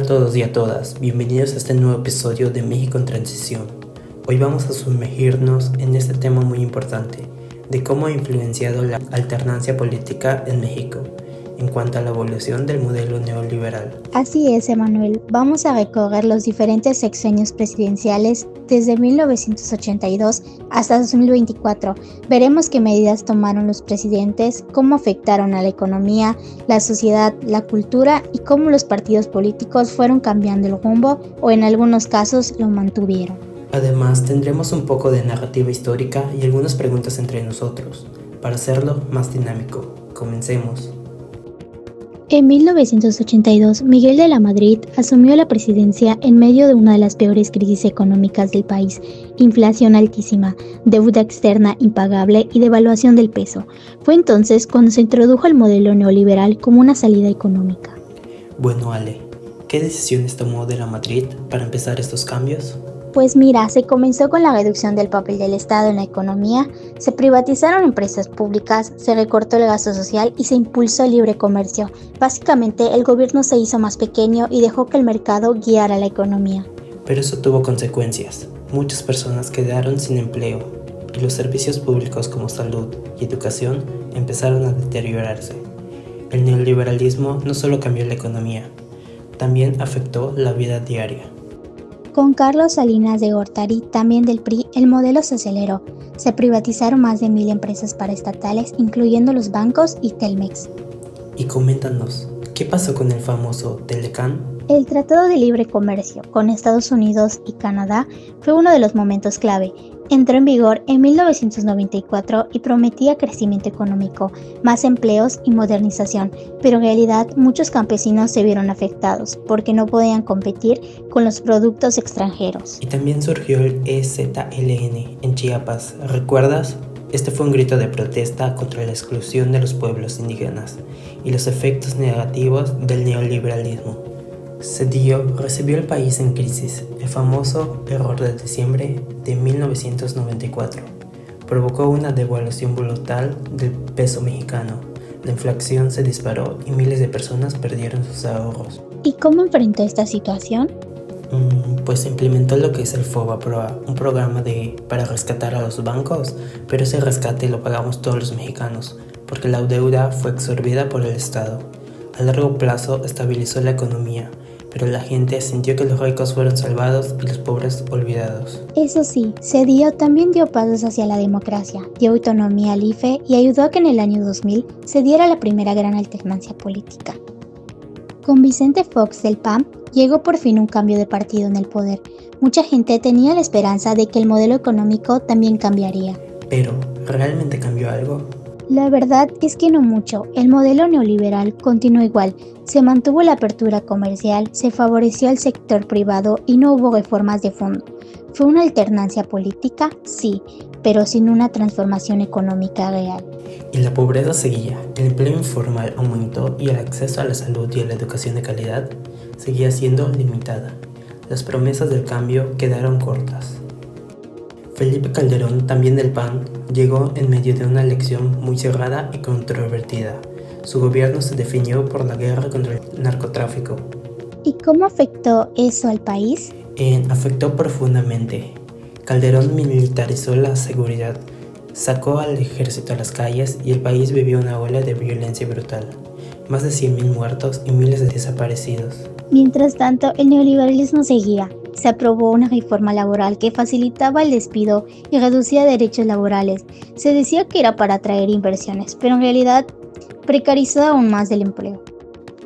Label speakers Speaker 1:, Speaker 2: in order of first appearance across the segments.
Speaker 1: todos y a todas, bienvenidos a este nuevo episodio de México en Transición. Hoy vamos a sumergirnos en este tema muy importante, de cómo ha influenciado la alternancia política en México, en cuanto a la evolución del modelo neoliberal.
Speaker 2: Así es, Emanuel. Vamos a recorrer los diferentes sexenios presidenciales desde 1982 hasta 2024. Veremos qué medidas tomaron los presidentes, cómo afectaron a la economía, la sociedad, la cultura y cómo los partidos políticos fueron cambiando el rumbo o en algunos casos lo mantuvieron.
Speaker 1: Además, tendremos un poco de narrativa histórica y algunas preguntas entre nosotros, para hacerlo más dinámico. Comencemos.
Speaker 2: En 1982, Miguel de la Madrid asumió la presidencia en medio de una de las peores crisis económicas del país, inflación altísima, deuda externa impagable y devaluación del peso. Fue entonces cuando se introdujo el modelo neoliberal como una salida económica.
Speaker 1: Bueno, Ale, ¿qué decisiones tomó de la Madrid para empezar estos cambios?
Speaker 2: Pues mira, se comenzó con la reducción del papel del Estado en la economía, se privatizaron empresas públicas, se recortó el gasto social y se impulsó el libre comercio. Básicamente, el gobierno se hizo más pequeño y dejó que el mercado guiara la economía.
Speaker 1: Pero eso tuvo consecuencias. Muchas personas quedaron sin empleo y los servicios públicos como salud y educación empezaron a deteriorarse. El neoliberalismo no solo cambió la economía, también afectó la vida diaria.
Speaker 2: Con Carlos Salinas de Gortari, también del PRI, el modelo se aceleró. Se privatizaron más de 1,000 empresas paraestatales, incluyendo los bancos y Telmex.
Speaker 1: Y coméntanos, ¿qué pasó con el famoso Telecán?
Speaker 2: El Tratado de Libre Comercio con Estados Unidos y Canadá fue uno de los momentos clave. Entró en vigor en 1994 y prometía crecimiento económico, más empleos y modernización, pero en realidad muchos campesinos se vieron afectados porque no podían competir con los productos extranjeros.
Speaker 1: Y también surgió el EZLN en Chiapas, ¿recuerdas? Este fue un grito de protesta contra la exclusión de los pueblos indígenas y los efectos negativos del neoliberalismo. Cedillo recibió el país en crisis. El famoso error de diciembre de 1994 provocó una devaluación brutal del peso mexicano. La inflación se disparó y miles de personas perdieron sus ahorros.
Speaker 2: ¿Y cómo enfrentó esta situación?
Speaker 1: Pues implementó lo que es el FOBAPROA, un programa para rescatar a los bancos, pero ese rescate lo pagamos todos los mexicanos, porque la deuda fue absorbida por el Estado. A largo plazo estabilizó la economía, pero la gente sintió que los ricos fueron salvados y los pobres olvidados.
Speaker 2: Eso sí, Cedillo también dio pasos hacia la democracia, dio autonomía al IFE y ayudó a que en el año 2000 se diera la primera gran alternancia política. Con Vicente Fox del PAN llegó por fin un cambio de partido en el poder. Mucha gente tenía la esperanza de que el modelo económico también cambiaría.
Speaker 1: Pero, ¿realmente cambió algo?
Speaker 2: La verdad es que no mucho. El modelo neoliberal continuó igual. Se mantuvo la apertura comercial, se favoreció al sector privado y no hubo reformas de fondo. ¿Fue una alternancia política? Sí, pero sin una transformación económica real.
Speaker 1: Y la pobreza seguía, el empleo informal aumentó y el acceso a la salud y a la educación de calidad seguía siendo limitada. Las promesas del cambio quedaron cortas. Felipe Calderón, también del PAN, llegó en medio de una elección muy cerrada y controvertida. Su gobierno se definió por la guerra contra el narcotráfico.
Speaker 2: ¿Y cómo afectó eso al país?
Speaker 1: Afectó profundamente. Calderón militarizó la seguridad, sacó al ejército a las calles y el país vivió una ola de violencia brutal. Más de 100,000 muertos y miles de desaparecidos.
Speaker 2: Mientras tanto, el neoliberalismo seguía. Se aprobó una reforma laboral que facilitaba el despido y reducía derechos laborales. Se decía que era para atraer inversiones, pero en realidad precarizó aún más el empleo.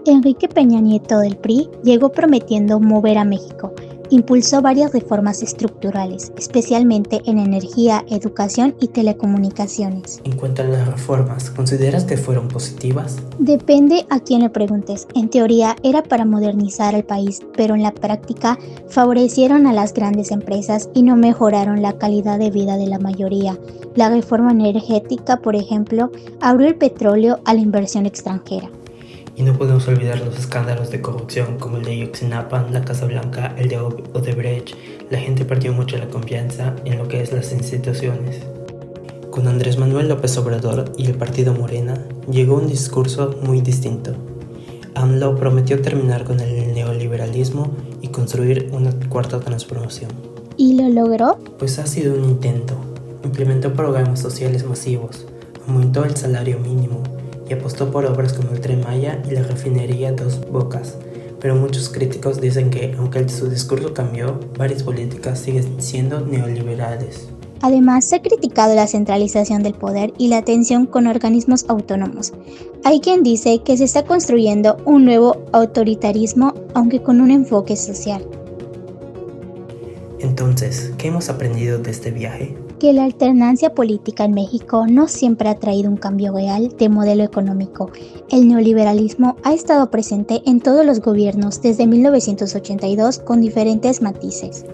Speaker 2: Enrique Peña Nieto del PRI llegó prometiendo mover a México. Impulsó varias reformas estructurales, especialmente en energía, educación y telecomunicaciones.
Speaker 1: En cuanto a las reformas, ¿consideras que fueron positivas?
Speaker 2: Depende a quién le preguntes. En teoría era para modernizar el país, pero en la práctica favorecieron a las grandes empresas y no mejoraron la calidad de vida de la mayoría. La reforma energética, por ejemplo, abrió el petróleo a la inversión extranjera.
Speaker 1: Y no podemos olvidar los escándalos de corrupción como el de Ayotzinapa, la Casa Blanca, el de Odebrecht. La gente perdió mucho la confianza en lo que es las instituciones. Con Andrés Manuel López Obrador y el partido Morena llegó un discurso muy distinto. AMLO prometió terminar con el neoliberalismo neoliberalismo y construir una cuarta transformación.
Speaker 2: ¿Y lo logró?
Speaker 1: Pues ha sido un intento. Implementó programas sociales masivos, aumentó el salario mínimo y apostó por obras como el Tren Maya y la refinería Dos Bocas. Pero muchos críticos dicen que, aunque su discurso cambió, varias políticas siguen siendo neoliberales.
Speaker 2: Además, se ha criticado la centralización del poder y la tensión con organismos autónomos. Hay quien dice que se está construyendo un nuevo autoritarismo, aunque con un enfoque social.
Speaker 1: Entonces, ¿qué hemos aprendido de este viaje?
Speaker 2: Que la alternancia política en México no siempre ha traído un cambio real de modelo económico. El neoliberalismo ha estado presente en todos los gobiernos desde 1982 con diferentes matices.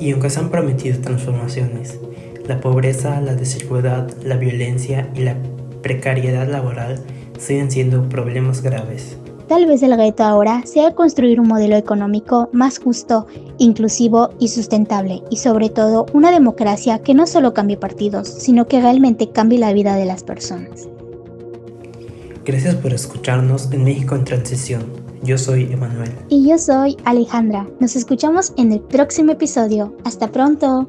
Speaker 1: Y aunque se han prometido transformaciones, la pobreza, la desigualdad, la violencia y la precariedad laboral siguen siendo problemas graves.
Speaker 2: Tal vez el reto ahora sea construir un modelo económico más justo, inclusivo y sustentable, y sobre todo una democracia que no solo cambie partidos, sino que realmente cambie la vida de las personas.
Speaker 1: Gracias por escucharnos en México en Transición. Yo soy Emanuel.
Speaker 2: Y yo soy Alejandra. Nos escuchamos en el próximo episodio. ¡Hasta pronto!